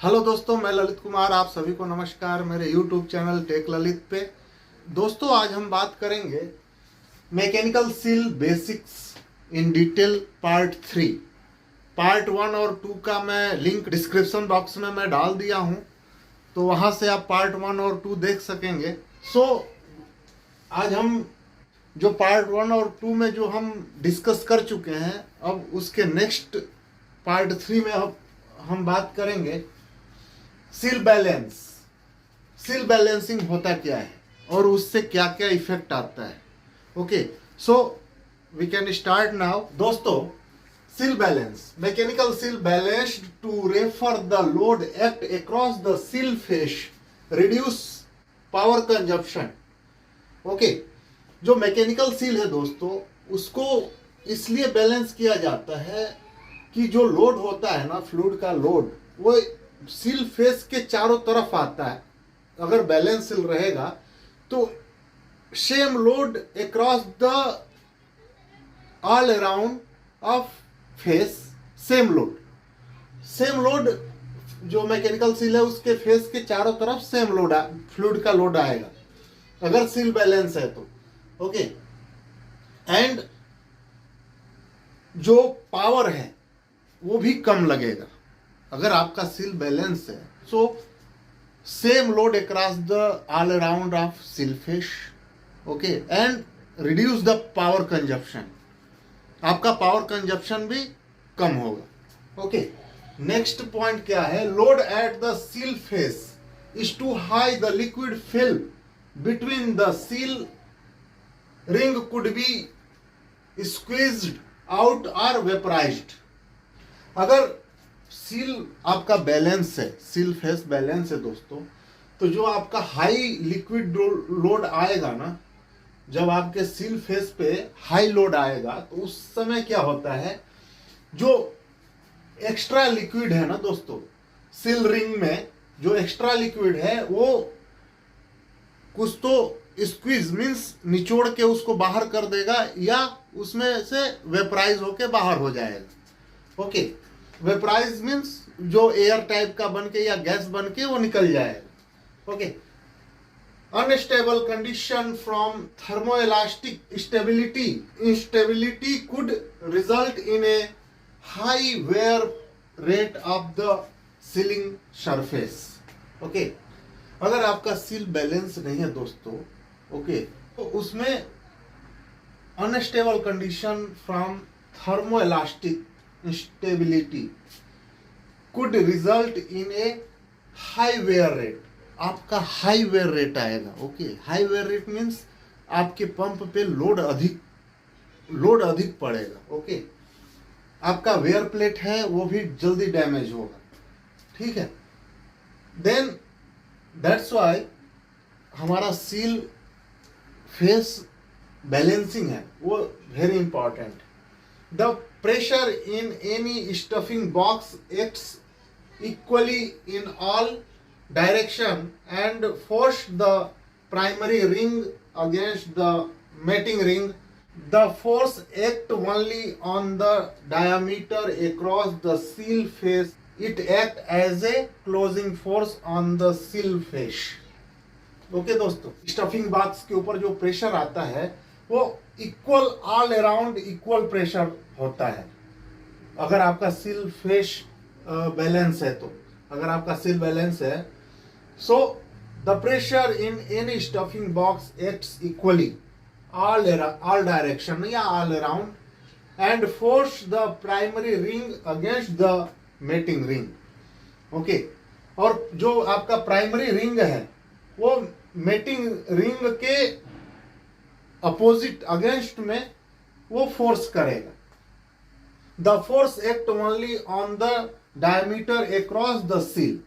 Hello दोस्तों, मैं ललित कुमार। आप सभी को नमस्कार मेरे यूट्यूब चैनल टेक ललित पे। दोस्तों, आज हम बात करेंगे mechanical seal basics in detail part 3। Part 1 और 2 का मैं लिंक डिस्क्रिप्शन बॉक्स में मैं डाल दिया हूं, तो वहां से आप पार्ट 1 और 2 देख सकेंगे। आज हम जो पार्ट 1 और 2 में जो हम डिस्कस कर चुके हैं, अब उसके नेक्स्ट पार्ट 3 में अब हम बात करेंगे सील बैलेंस। सील बैलेंसिंग होता क्या है और उससे क्या क्या इफेक्ट आता है। Okay, so we can start now. दोस्तों, seal balance, mechanical seal balanced to refer the load act across the seal face, reduce power consumption. Okay, जो मैकेनिकल सील है दोस्तों, उसको इसलिए बैलेंस किया जाता है कि जो लोड होता है ना, फ्लूइड का लोड, वो सील फेस के चारों तरफ आता है। अगर बैलेंस सील रहेगा तो same load across the all around of face, same load जो मैकेनिकल सील है उसके फेस के चारों तरफ सेम लोड, फ्लूइड का लोड आएगा अगर सील बैलेंस है तो। ओके, एंड जो पावर है वो भी कम लगेगा अगर आपका सील बैलेंस है। So same load across the all around of seal face, okay, and reduce the power consumption. आपका पावर कंजप्शन भी कम होगा। ओके, नेक्स्ट पॉइंट क्या है? Load at the seal face is too high, the liquid film between the seal ring could be squeezed out और vaporised. अगर seal आपका balance है, सील फेस बैलेंस है दोस्तों, तो जो आपका हाई लिक्विड लोड आएगा ना, जब आपके सील फेस पे हाई लोड आएगा तो उस समय क्या होता है, जो एक्स्ट्रा लिक्विड है ना दोस्तों, सील रिंग में जो एक्स्ट्रा लिक्विड है वो कुछ तो स्क्वीज मीन्स निचोड़ के उसको बाहर कर देगा, या उसमें से वेपराइज होके बाहर हो जाएगा। ओके, वेपराइज मीन्स जो एयर टाइप का बन के या गैस बन के वो निकल जाएगा। Okay, unstable condition from thermoelastic stability, instability could result in a high wear rate of the sealing surface. Okay, अगर आपका सील बैलेंस नहीं है दोस्तों, ओके, तो उसमें unstable condition from thermoelastic instability could result in a high wear rate. आपका high wear rate आएगा। Okay, high wear rate means आपके पंप पे लोड अधिक पड़ेगा। ओके, आपका वेयर प्लेट है वो भी जल्दी डैमेज होगा। ठीक है, देन दैट्स वाई हमारा सील फेस बैलेंसिंग है वो very important. The pressure in any stuffing box acts equally in all direction and force the primary ring against the mating ring. The force act only on the diameter across the seal face. It act as a closing force on the seal face. Okay दोस्तों, stuffing box के ऊपर जो pressure आता है वो equal, all around equal pressure होता है अगर आपका सील फेस बैलेंस है तो। अगर आपका सील बैलेंस है, so the pressure in any stuffing box acts equally all direction या all around and force the primary ring against the mating ring. Okay, और जो आपका प्राइमरी रिंग है वो मेटिंग रिंग के अपोजिट अगेंस्ट में वो फोर्स करेगा। The force act only on the diameter across the seal.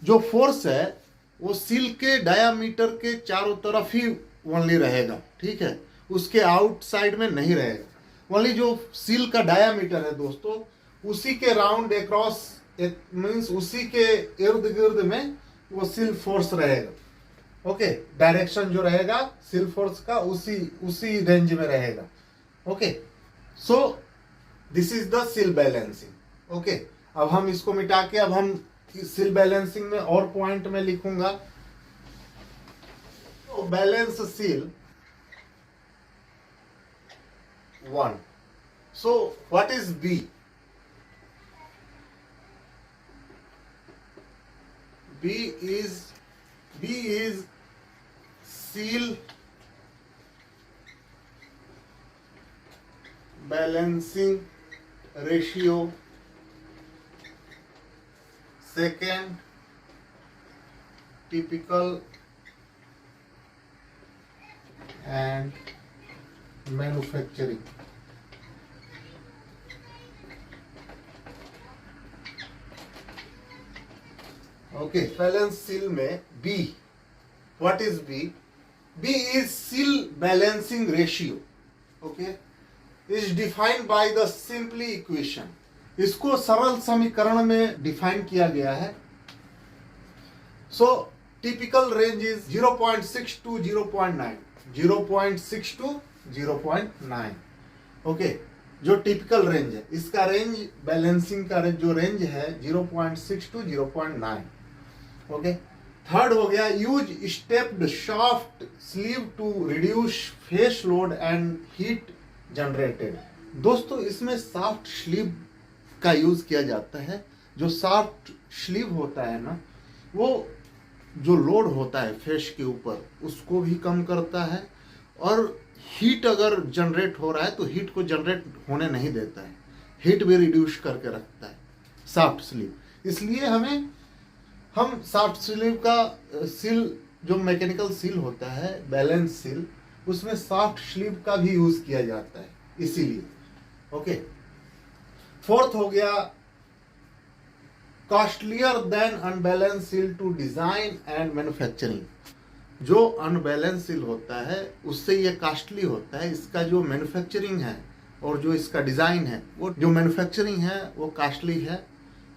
जो फोर्स है वो सील के डायमीटर के चारों तरफ ही ओनली रहेगा। ठीक है, उसके आउटसाइड में नहीं रहेगा। ओनली जो सील का डायमीटर है दोस्तों, उसी के राउंड अक्रॉस मीन्स उसी के इर्द गिर्द में वो सील फोर्स रहेगा। ओके, डायरेक्शन जो रहेगा सील फोर्स का उसी रेंज में रहेगा। Okay, so this is the seal balancing. Okay, अब हम इसको मिटा के अब हम सील बैलेंसिंग में और पॉइंट में लिखूंगा। तो balance seal 1। So what is B? B is seal balancing ratio. Second, typical and manufacturing. Okay, balance seal में B. What is B? B is seal balancing ratio. Okay, is defined by the simply equation. इसको सरल समीकरण में define किया गया है। So typical range is 0.6 to 0.9, 0.6 to 0.9। Okay, जो typical range है, इसका रेंज बैलेंसिंग का जो रेंज है 0.6 to 0.9। ओके, थर्ड हो गया use stepped shaft sleeve to reduce face load and heat generated. दोस्तों, इसमें शाफ्ट स्लीव का यूज किया जाता है। जो शाफ्ट स्लीव होता है ना, वो जो लोड होता है फेस के ऊपर उसको भी कम करता है, और हीट अगर जनरेट हो रहा है तो हीट को जनरेट होने नहीं देता है, हीट भी रिड्यूस करके रखता है शाफ्ट स्लीव। इसलिए हम शाफ्ट स्लीव का सील, जो मैकेनिकल सील होता है बैलेंस सील, उसमें शाफ्ट स्लीव का भी यूज किया जाता है इसीलिए। ओके, फोर्थ हो गया costlier than unbalance seal to design and manufacturing. जो अनबैलेंस सील होता है उससे ये कॉस्टली होता है। इसका जो मैन्युफैक्चरिंग है और जो इसका डिजाइन है, वो जो मैन्युफैक्चरिंग है वो कॉस्टली है,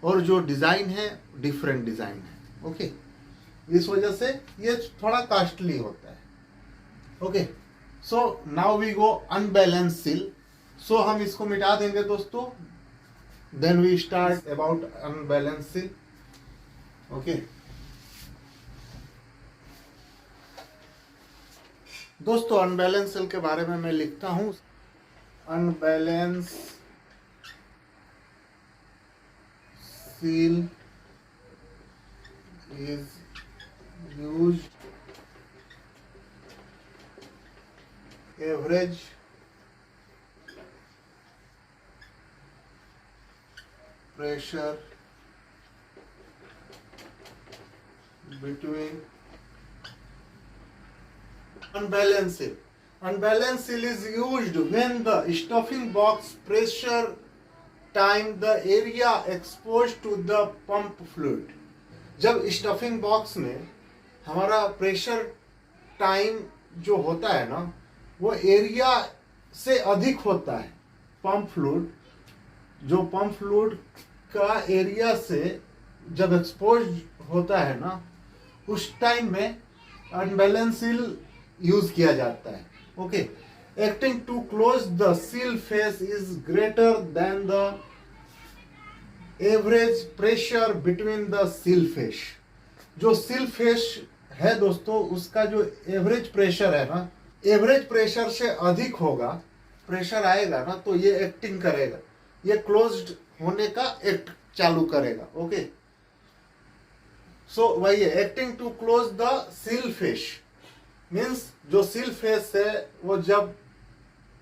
और जो डिजाइन है डिफरेंट डिजाइन है। ओके, इस वजह से ये थोड़ा कॉस्टली होता है। Okay, so now we go unbalance seal. So हम इसको मिटा देंगे दोस्तों, then we start about unbalance seal. Okay दोस्तों, अनबैलेंस सील के बारे में मैं लिखता हूं। Unbalance seal is used average pressure between unbalanced seal. Unbalanced seal is used when the stuffing box pressure time the area exposed to the pump fluid. जब stuffing box में हमारा प्रेशर टाइम जो होता है ना, वो एरिया से अधिक होता है। पंप फ्लूइड, जो पंप फ्लूइड का एरिया से जब एक्सपोज होता है ना, उस टाइम में अनबैलेंस सील यूज किया जाता है। Okay, acting to close the seal face is greater than the average pressure between the seal face. जो सील फेस है दोस्तों, उसका जो एवरेज प्रेशर है ना, एवरेज प्रेशर से अधिक होगा, प्रेशर आएगा ना, तो ये एक्टिंग करेगा, ये क्लोज्ड होने का एक्ट चालू करेगा। ओके, सो वही है, acting to close the seal face means जो सील फेस है वो जब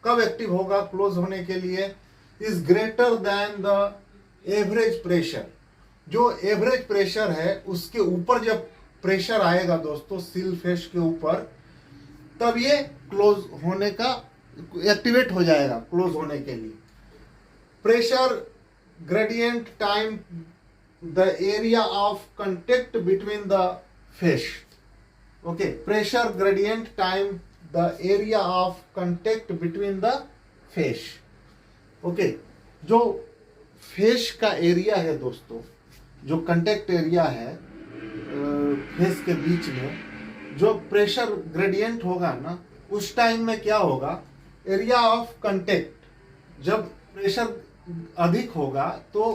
कब एक्टिव होगा क्लोज होने के लिए, is greater than the average pressure. जो एवरेज प्रेशर है उसके ऊपर जब प्रेशर आएगा दोस्तों सील फेस के ऊपर, तब ये क्लोज होने का एक्टिवेट हो जाएगा क्लोज होने के लिए। Pressure gradient time the area of contact between the face. Okay, pressure gradient time the area of contact between the face. Okay, जो फेस का एरिया है दोस्तों, जो कंटेक्ट एरिया है फेस के बीच में, जो प्रेशर ग्रेडियंट होगा ना, उस टाइम में क्या होगा, एरिया ऑफ कंटेक्ट, जब प्रेशर अधिक होगा तो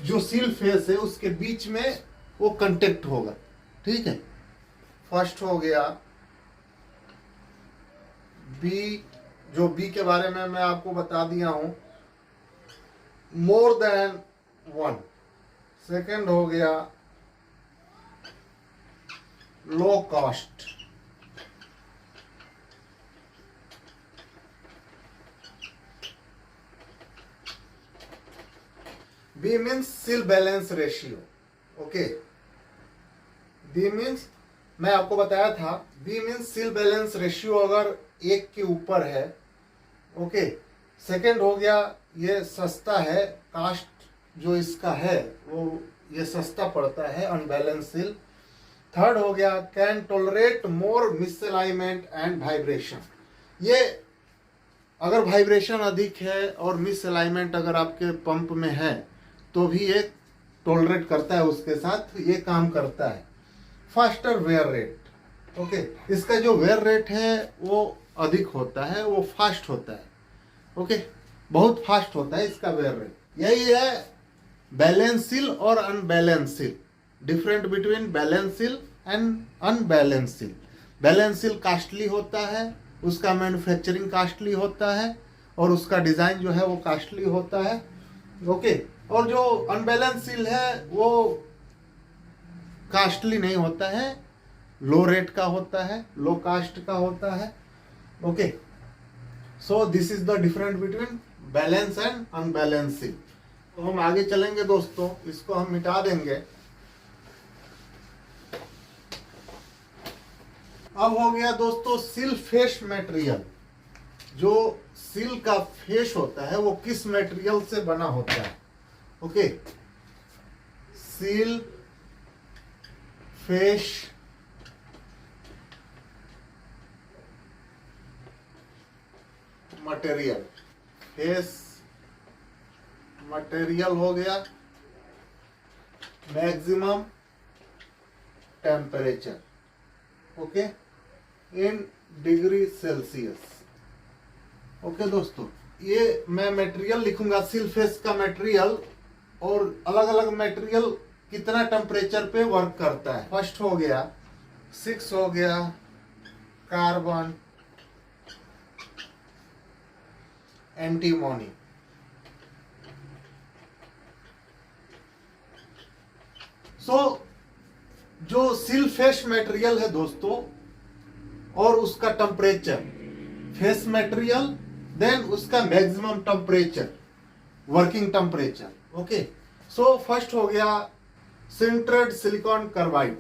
जो सील फेस है उसके बीच में वो कांटेक्ट होगा। ठीक है, फर्स्ट हो गया बी, जो बी के बारे में मैं आपको बता दिया हूं, मोर देन 1। सेकंड हो गया low cost. B means seal balance ratio. Okay, B means मैं आपको बताया था, B means seal balance ratio अगर 1 के ऊपर है। ओके, सेकंड हो गया ये सस्ता है, कास्ट जो इसका है वो ये सस्ता पड़ता है, अनबैलेंस सील। थर्ड हो गया can tolerate more misalignment and vibration. ये अगर वाइब्रेशन अधिक है और मिसअलाइनमेंट अगर आपके पंप में है तो भी ये टॉलरेट करता है, उसके साथ ये काम करता है। Faster where rate. ओके, इसका जो वेयर रेट है वो अधिक होता है, वो फास्ट होता है। ओके, बहुत फास्ट होता है इसका वेयर रेट। यही है बैलेंस सील और unbalance seal, different between balance seal and unbalance seal. Balance seal costly होता है, उसका मैन्युफैक्चरिंग कास्टली होता है और उसका डिजाइन जो है वो कास्टली होता है। ओके, और जो अनबैलेंस सील है वो कास्टली नहीं होता है, लो रेट का होता है, लो कास्ट का होता है। Okay, so this is the difference between balance and unbalance seal. तो हम आगे चलेंगे दोस्तों, इसको हम मिटा देंगे। अब हो गया दोस्तों सील फेस मटेरियल। जो सील का फेस होता है वो किस मटेरियल से बना होता है। Okay, seal face material, face material हो गया maximum temperature. Okay, in degree Celsius. Okay दोस्तों, ये मैं मटेरियल लिखूंगा सील फेस का मटेरियल, और अलग अलग मटेरियल कितना टेम्परेचर पे वर्क करता है। फर्स्ट हो गया 6 हो गया कार्बन एंटीमोनी। जो सील फेस मटेरियल है दोस्तों और उसका टेम्परेचर, फेस मटेरियल देन उसका maximum temperature, working temperature. Okay, so first हो गया सिंटर्ड सिलिकॉन कार्बाइड।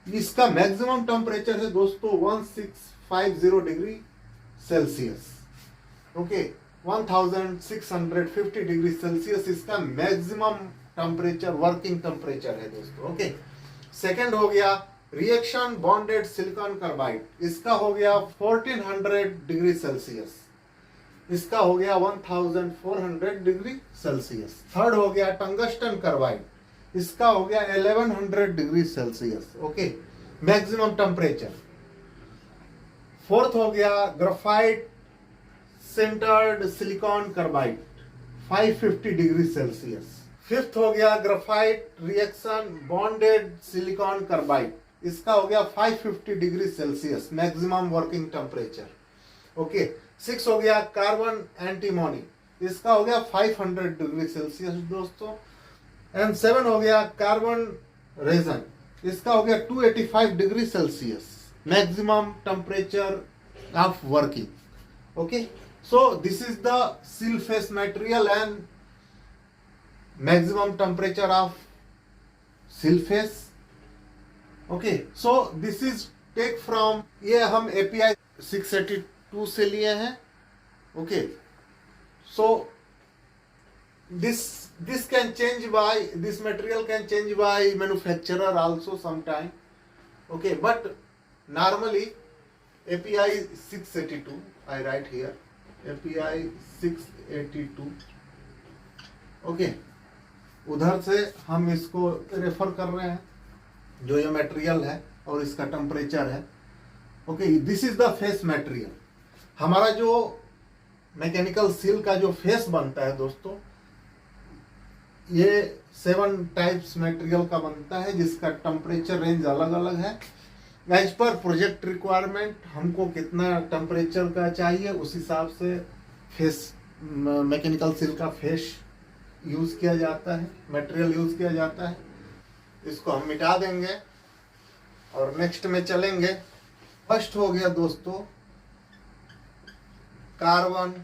इसका मैक्सिमम टेम्परेचर है दोस्तों 1650 degree Celsius. Okay, 1650 degree Celsius इसका मैक्सिमम टेम्परेचर, वर्किंग टेम्परेचर है दोस्तों। ओके, सेकंड हो गया रिएक्शन बॉन्डेड सिलिकॉन कार्बाइड। इसका हो गया 1400 डिग्री सेल्सियस, इसका हो गया 1400 डिग्री सेल्सियस। थर्ड हो गया टंगस्टन कार्बाइड, इसका हो गया 1100 degree Celsius. Okay, maximum temperature. Fourth हो गया graphite sintered silicon carbide, 550 degree Celsius. Fifth हो गया graphite reaction bonded silicon carbide, इसका हो गया 550 degree Celsius maximum working temperature. Okay, 6 हो गया कार्बन एंटीमोनी, इसका हो गया 500 डिग्री सेल्सियस दोस्तों। एंड 7 हो गया कार्बन रेजन, इसका हो गया 285 degree Celsius maximum temperature of working. Okay, so this is the seal face material and maximum temperature of seal face. Okay, so this is take from, ये हम API 682 से लिए हैं. Okay, so this can change by, this material can change by manufacturer also sometime. Okay, but normally API 682 I write here, API 682. Okay, उधर से हम इसको refer कर रहे हैं जो ये मटेरियल है और इसका टेम्परेचर है। Okay, this is the face material. हमारा जो मैकेनिकल सील का जो फेस बनता है दोस्तों, ये 7 टाइप्स मटेरियल का बनता है जिसका टेम्परेचर रेंज अलग अलग है। एज पर प्रोजेक्ट रिक्वायरमेंट हमको कितना टेम्परेचर का चाहिए उस हिसाब से फेस मैकेनिकल सील का फेस यूज किया जाता है, मटेरियल यूज किया जाता है। इसको हम मिटा देंगे और नेक्स्ट में चलेंगे। फर्स्ट हो गया दोस्तों carbon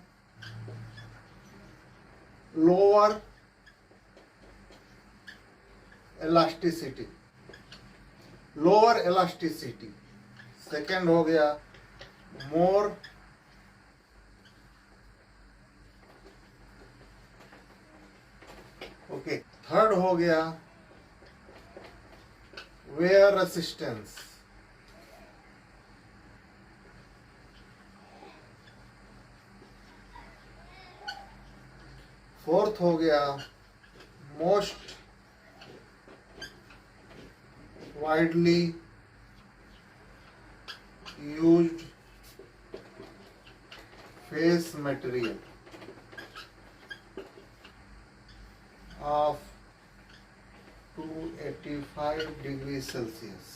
lower elasticity, lower elasticity. Second हो गया मोर ओके। थर्ड हो गया वेयर रेसिस्टेंस। फोर्थ हो गया most widely used face material of 285 degree Celsius.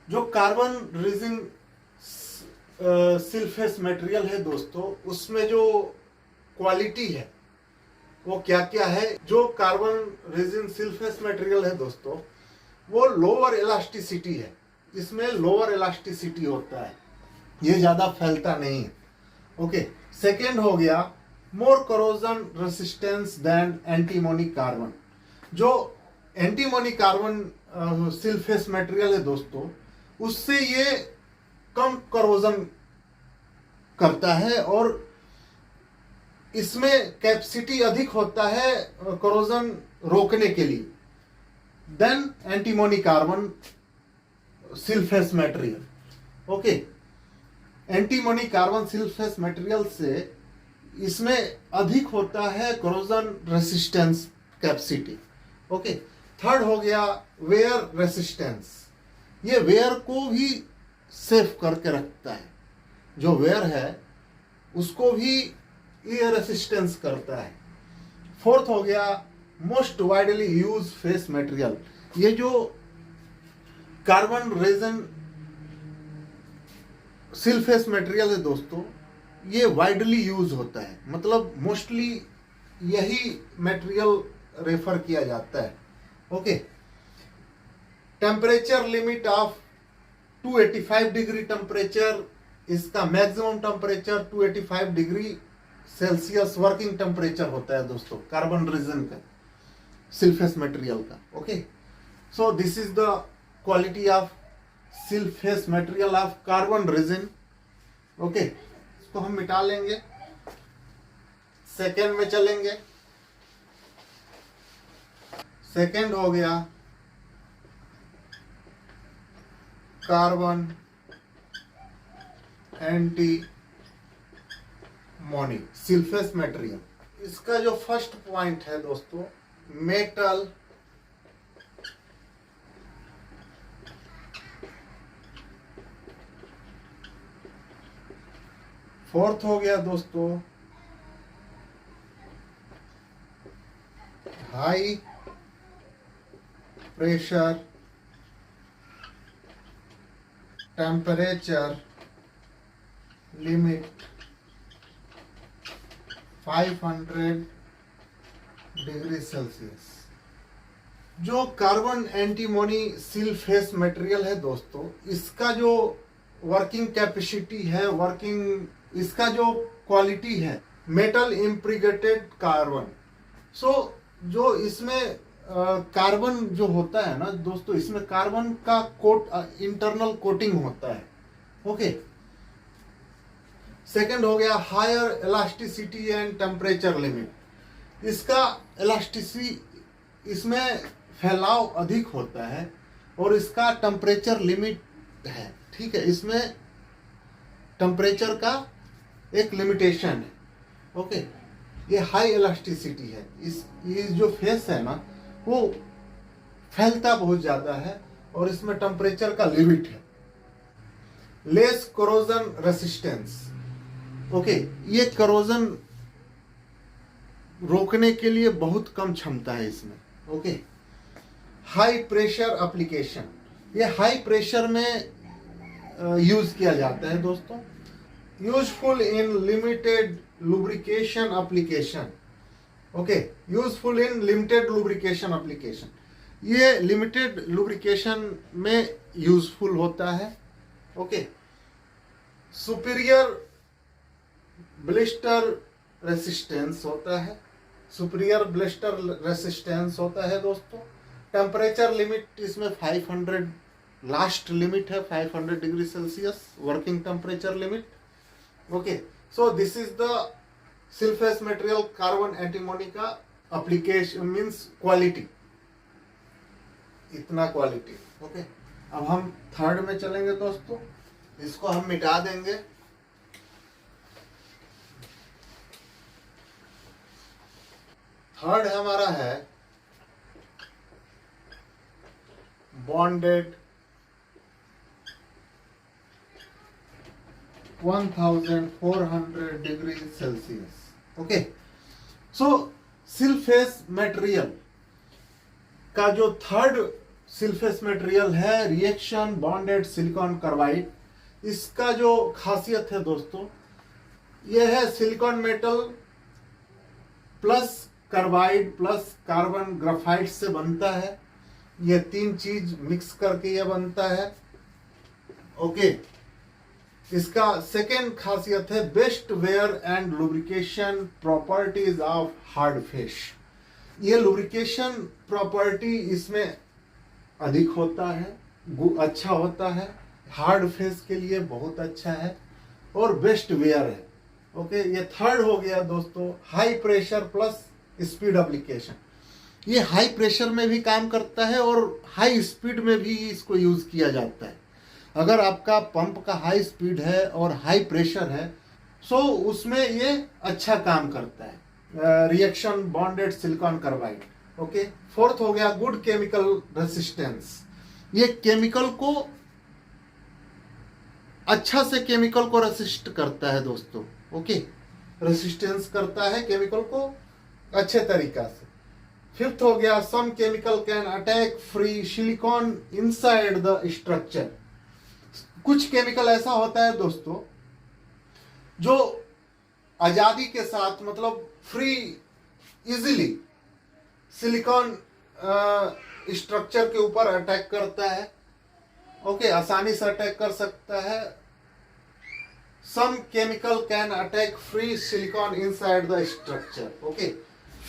जो carbon resin seal face material है दोस्तों, उसमें जो क्वालिटी है वो क्या क्या है। जो carbon resin seal face material है दोस्तों, वो लोअर इलास्टिसिटी है। इसमें लोअर इलास्टिसिटी होता है, ये ज्यादा फैलता नहीं है। ओके। सेकेंड हो गया more corrosion resistance than antimony carbon. जो antimony carbon seal face material है दोस्तों, उससे ये कम करोजन करता है और इसमें कैपेसिटी अधिक होता है करोजन रोकने के लिए then antimony carbon seal face material. Okay. Antimony carbon seal face material से इसमें अधिक होता है corrosion resistance capacity. Okay. Third हो गया वेयर रेसिस्टेंस। ये वेयर को भी सेफ करके रखता है। जो वेयर है उसको भी ये रेसिस्टेंस करता है। फोर्थ हो गया most widely use face material. ये जो carbon resin seal face material है दोस्तों, ये वाइडली यूज होता है, मतलब मोस्टली यही मटेरियल रेफर किया जाता है। Okay. Temperature limit of 285 degree temperature, इसका maximum temperature 285 degree Celsius working temperature होता है दोस्तों कार्बन रेजिन का, सील फेस मटेरियल का। Okay. So this is the quality of seal face material of carbon resin. Okay. इसको हम मिटा लेंगे, सेकेंड में चलेंगे। सेकेंड हो गया carbon antimony seal face material. इसका जो फर्स्ट पॉइंट है दोस्तों मेटल फोर्थ हो गया दोस्तों high pressure temperature limit 500 degree Celsius. जो carbon antimony seal face material है दोस्तों, इसका जो वर्किंग कैपेसिटी है, वर्किंग इसका जो क्वालिटी है मेटल इम्प्रीगेटेड कार्बन। सो जो इसमें कार्बन जो होता है ना दोस्तों, इसमें कार्बन का कोट इंटरनल कोटिंग होता है। ओके। सेकंड हो गया higher elasticity and temperature limit. इसका इलास्टिसिटी, इसमें फैलाव अधिक होता है और इसका टेम्परेचर लिमिट है। ठीक है, इसमें टेम्परेचर का एक लिमिटेशन है। ओके। ये हाई इलास्टिसिटी है। ये जो फेस है ना वो फैलता बहुत ज्यादा है और इसमें टेम्परेचर का लिमिट है। Less corrosion resistance. ओके। ये करोजन रोकने के लिए बहुत कम क्षमता है इसमें। ओके। हाई प्रेशर एप्लीकेशन, ये हाई प्रेशर में यूज किया जाता है दोस्तों। Useful in limited lubrication application, okay, useful in limited lubrication application, ये लिमिटेड लुब्रिकेशन में यूजफुल होता है। ओके। सुपीरियर ब्लिस्टर रेसिस्टेंस होता है, सुपीरियर ब्लिस्टर रेसिस्टेंस होता है दोस्तों। टेम्परेचर लिमिट इसमें 500 लास्ट लिमिट है, 500 degree Celsius working temperature limit. Okay, so this is the seal face material carbon antimony का एप्लीकेशन मींस क्वालिटी, इतना क्वालिटी। ओके, अब हम थर्ड में चलेंगे दोस्तों, इसको हम मिटा देंगे। थर्ड हमारा है बॉन्डेड 1400 डिग्री सेल्सियस। ओके, सो सिल्फेस मटेरियल का जो थर्ड सिल्फेस मटेरियल है रिएक्शन बॉन्डेड सिलिकॉन कार्बाइड, इसका जो खासियत है दोस्तों, यह है silicon metal plus carbide plus carbon graphite से बनता है। यह तीन चीज मिक्स करके यह बनता है। ओके, इसका सेकेंड खासियत है best wear and lubrication properties of hard fish. ये लुब्रिकेशन प्रॉपर्टी इसमें अधिक होता है, अच्छा होता है, हार्ड फेस के लिए बहुत अच्छा है और बेस्ट वेयर है। ओके, ये थर्ड हो गया दोस्तों high pressure plus speed application. ये हाई प्रेशर में भी काम करता है और हाई स्पीड में भी इसको यूज किया जाता है। अगर आपका पंप का हाई स्पीड है और हाई प्रेशर है सो उसमें ये अच्छा काम करता है। Reaction bonded silicon carbide. Okay, fourth हो गया गुड केमिकल रेसिस्टेंस। ये केमिकल को अच्छा से केमिकल को रेसिस्ट करता है दोस्तों। ओके, रेसिस्टेंस करता है केमिकल को अच्छे तरीका से। फिफ्थ हो गया some chemical can attack free silicon inside the structure. कुछ केमिकल ऐसा होता है दोस्तों जो आजादी के साथ मतलब फ्री इजीली सिलिकॉन स्ट्रक्चर के ऊपर अटैक करता है। ओके, आसानी से अटैक कर सकता है। Some chemical can attack free silicon inside the structure. Okay,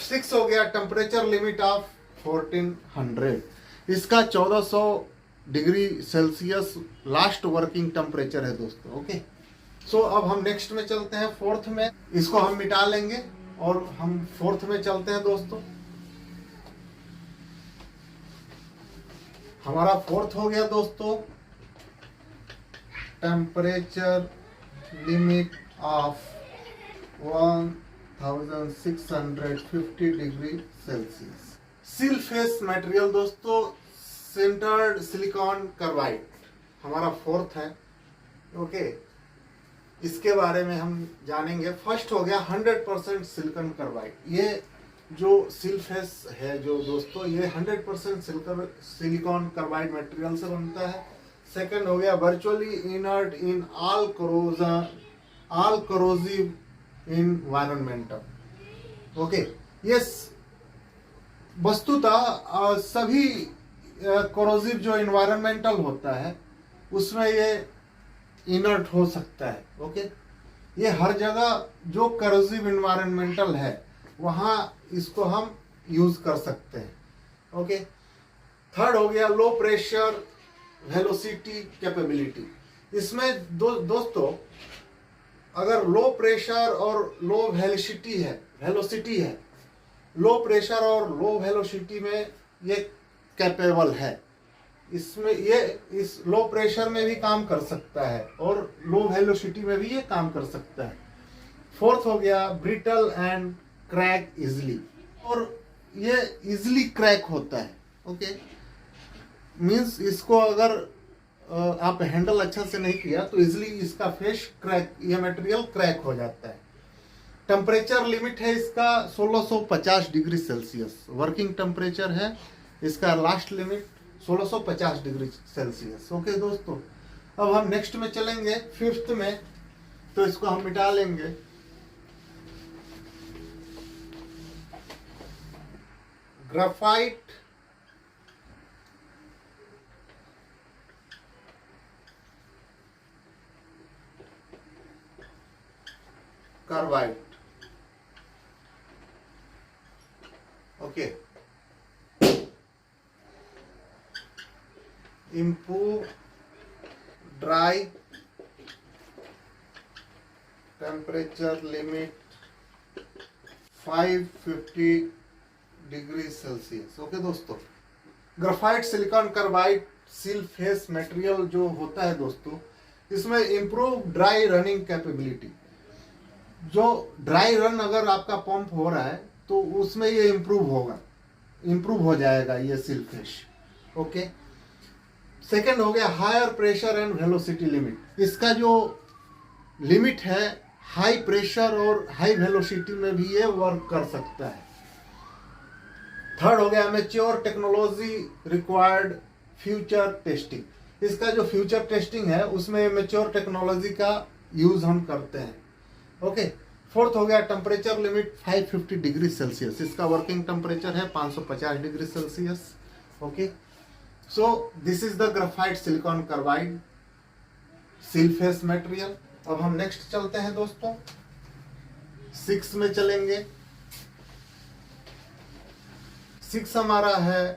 6 हो गया टेम्परेचर लिमिट ऑफ 1400। इसका 1400 degree Celsius last working temperature है दोस्तों। ओके, सो अब हम नेक्स्ट में चलते हैं फोर्थ में, इसको हम मिटा लेंगे और हम फोर्थ में चलते हैं दोस्तों। हमारा फोर्थ हो गया दोस्तों temperature limit of 1650 degree Celsius. Seal face material दोस्तों सिंटर्ड सिलिकॉन कार्बाइड हमारा फोर्थ है। ओके, इसके बारे में हम जानेंगे। फर्स्ट हो गया 100% सिलिकॉन कार्बाइड। ये जो सिल्फेस है जो दोस्तों ये 100% सिलिकॉन कार्बाइड मटेरियल से बनता है। सेकंड हो गया virtually inert in all करोजिव environmental. Okay, ये वस्तुतः सभी कोरोजिव जो इन्वायरमेंटल होता है उसमें ये इनर्ट हो सकता है। ओके, ये हर जगह जो कोरोजिव इन्वायरमेंटल है वहाँ इसको हम यूज कर सकते हैं। ओके, थर्ड हो गया लो प्रेशर वेलोसिटी कैपेबिलिटी। इसमें दोस्तों अगर लो प्रेशर और लो वेलोसिटी है, लो प्रेशर और लो वेलोसिटी में ये कैपेबल है। इसमें ये इस लो प्रेशर में भी काम कर सकता है और लो वेलोसिटी में भी ये काम कर सकता है। फोर्थ हो गया ब्रिटल एंड क्रैक इजली, और ये इजली क्रैक होता है। ओके, मींस इसको अगर आप हैंडल अच्छा से नहीं किया तो इजली इसका फेस क्रैक, ये मटेरियल क्रैक हो जाता है। टेम्परेचर लिमिट है इसका 1650 डिग्री सेल्सियस, वर्किंग टेम्परेचर है इसका last limit 1650 degree Celsius. Okay दोस्तों, अब हम नेक्स्ट में चलेंगे, फिफ्थ में, तो इसको हम मिटा लेंगे। Graphite carbide. Okay, improve dry temperature limit 550 degree Celsius. Okay दोस्तों, graphite silicon carbide seal face material जो होता है दोस्तों, इसमें इम्प्रूव ड्राई रनिंग कैपेबिलिटी, जो ड्राई रन अगर आपका पंप हो रहा है तो उसमें ये इम्प्रूव हो जाएगा ये सील फेस। ओके, सेकेंड हो गया higher pressure and velocity limit, इसका जो लिमिट है हाई प्रेशर और हाई वेलोसिटी में भी ये वर्क कर सकता है। थर्ड हो गया mature technology required future testing, इसका जो फ्यूचर टेस्टिंग है उसमें मैच्योर टेक्नोलॉजी का यूज हम करते हैं। ओके, फोर्थ हो गया टेम्परेचर लिमिट 550 डिग्री सेल्सियस, इसका वर्किंग टेम्परेचर है 550 degree Celsius. Okay, so this is the graphite silicon carbide seal face material. अब हम नेक्स्ट चलते हैं दोस्तों, 6 में चलेंगे। 6 हमारा है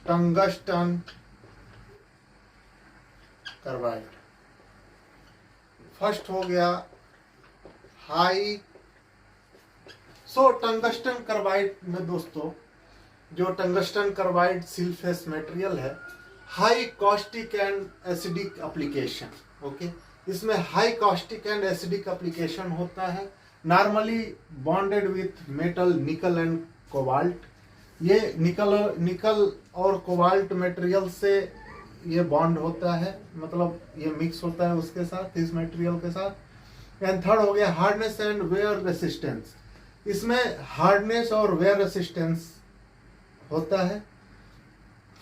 टंगस्टन कार्बाइड। फर्स्ट हो गया हाई। सो टंगस्टन कार्बाइड में दोस्तों, जो tungsten carbide seal face material है, high caustic and acidic application. Okay, इसमें high caustic and acidic application होता है, normally bonded with metal nickel and cobalt. ये निकल और कोबाल्ट मटेरियल से ये बॉन्ड होता है, मतलब ये मिक्स होता है उसके साथ, इस मटेरियल के साथ। एंड थर्ड हो गया हार्डनेस एंड वेयर रेसिस्टेंस, इसमें हार्डनेस और वेयर रेसिस्टेंस होता है।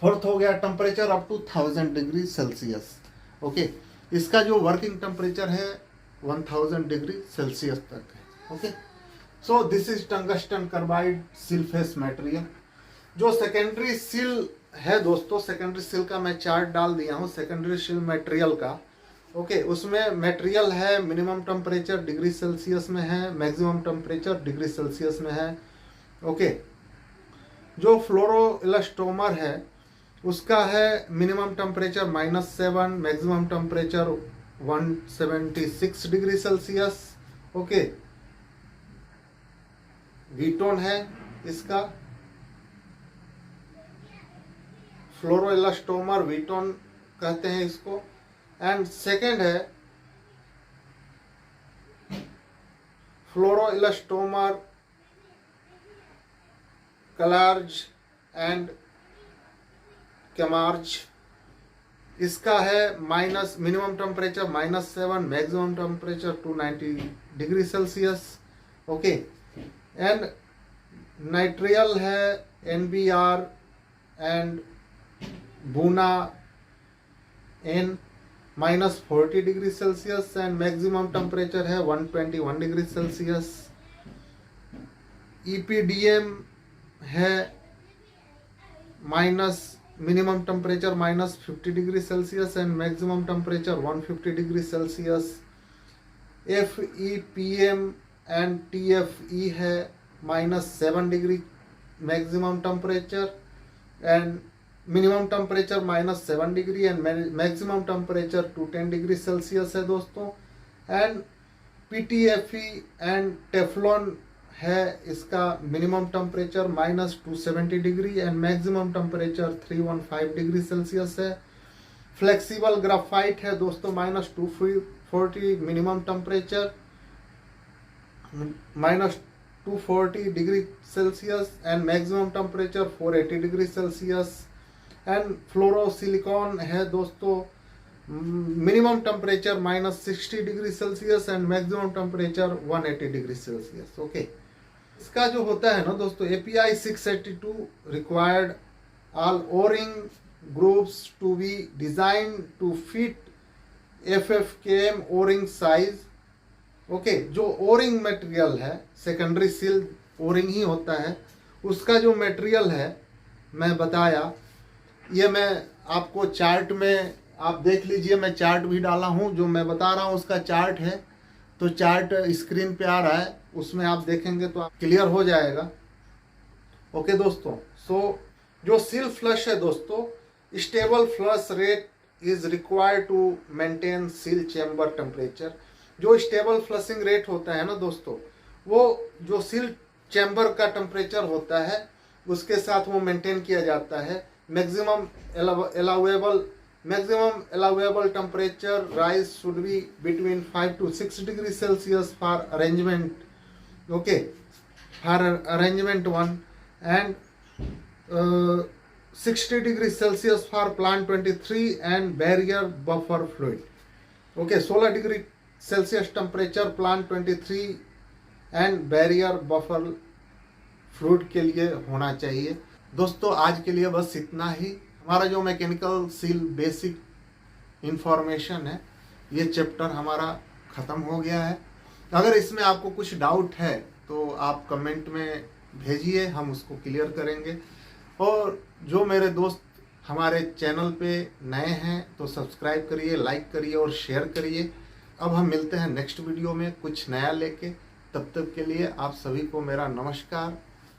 फोर्थ हो गया temperature up to 1000 degree Celsius. Okay, इसका जो वर्किंग टेम्परेचर है 1000 डिग्री सेल्सियस तक है। Okay, so this is tungsten carbide seal face material. जो सेकेंडरी सील है दोस्तों, सेकेंडरी सील का मैं चार्ट डाल दिया हूँ सेकेंडरी सील मटेरियल का। ओके, उसमें मटेरियल है मिनिमम टेम्परेचर डिग्री सेल्सियस में है, मैक्सिमम टेम्परेचर डिग्री सेल्सियस में है। ओके, जो फ्लोरो इलास्टोमर है उसका है minimum temperature -7, maximum temperature 176 degree Celsius. Okay, Viton है इसका, फ्लोरो इलास्टोमर वीटोन कहते हैं इसको। एंड सेकेंड है फ्लोरो इलास्टोमर कलार्ज एंड कैमार्ज, इसका है minimum temperature -7, maximum temperature 290 degree Celsius. Okay, and nitrile है NBR and Buna N -40 degree Celsius and maximum temperature है 121 डिग्री सेल्सियस। EPDM है minimum temperature -50 degree Celsius and maximum temperature 150 degree Celsius. FEPM and TFE है -7 degree maximum temperature and minimum temperature -7 degree and maximum temperature 210 degree Celsius है दोस्तों। And PTFE and Teflon है, इसका minimum temperature -270 degree and maximum temperature 315 degree Celsius है। Flexible graphite है दोस्तों, -240 minimum temperature, -240 degree Celsius and maximum temperature 480 degree Celsius. And fluorosilicone है दोस्तों, minimum temperature -60°C and maximum temperature 180°C। Okay, इसका जो होता है ना दोस्तों, API 682 required all O ring groups to be design to fit FFKM O ring size. Okay, जो O ring material है, सेकेंडरी सील ओरिंग ही होता है, उसका जो मटेरियल है मैं बताया, ये मैं आपको चार्ट में आप देख लीजिए, मैं चार्ट भी डाला हूँ, जो मैं बता रहा हूँ उसका चार्ट है, तो चार्ट स्क्रीन पे आ रहा है, उसमें आप देखेंगे तो आप क्लियर हो जाएगा। ओके दोस्तों, सो जो सील फ्लश है दोस्तों, stable flush rate is required to maintain seal chamber temperature. जो स्टेबल फ्लशिंग रेट होता है ना दोस्तों, वो जो सील चैम्बर का टेम्परेचर होता है उसके साथ वो मेंटेन किया जाता है। Maximum allowable temperature rise should be between 5 to 6°C for arrangement, okay, for arrangement 1, and 60°C for plant 23 and barrier buffer fluid। okay, 16°C temperature plant 23 and barrier buffer fluid के लिए होना चाहिए। दोस्तों आज के लिए बस इतना ही। हमारा जो मैकेनिकल सील बेसिक इंफॉर्मेशन है, ये चैप्टर हमारा ख़त्म हो गया है। अगर इसमें आपको कुछ डाउट है तो आप कमेंट में भेजिए, हम उसको क्लियर करेंगे। और जो मेरे दोस्त हमारे चैनल पे नए हैं तो सब्सक्राइब करिए, लाइक करिए और शेयर करिए। अब हम मिलते हैं नेक्स्ट वीडियो में कुछ नया लेके। तब तक के लिए आप सभी को मेरा नमस्कार।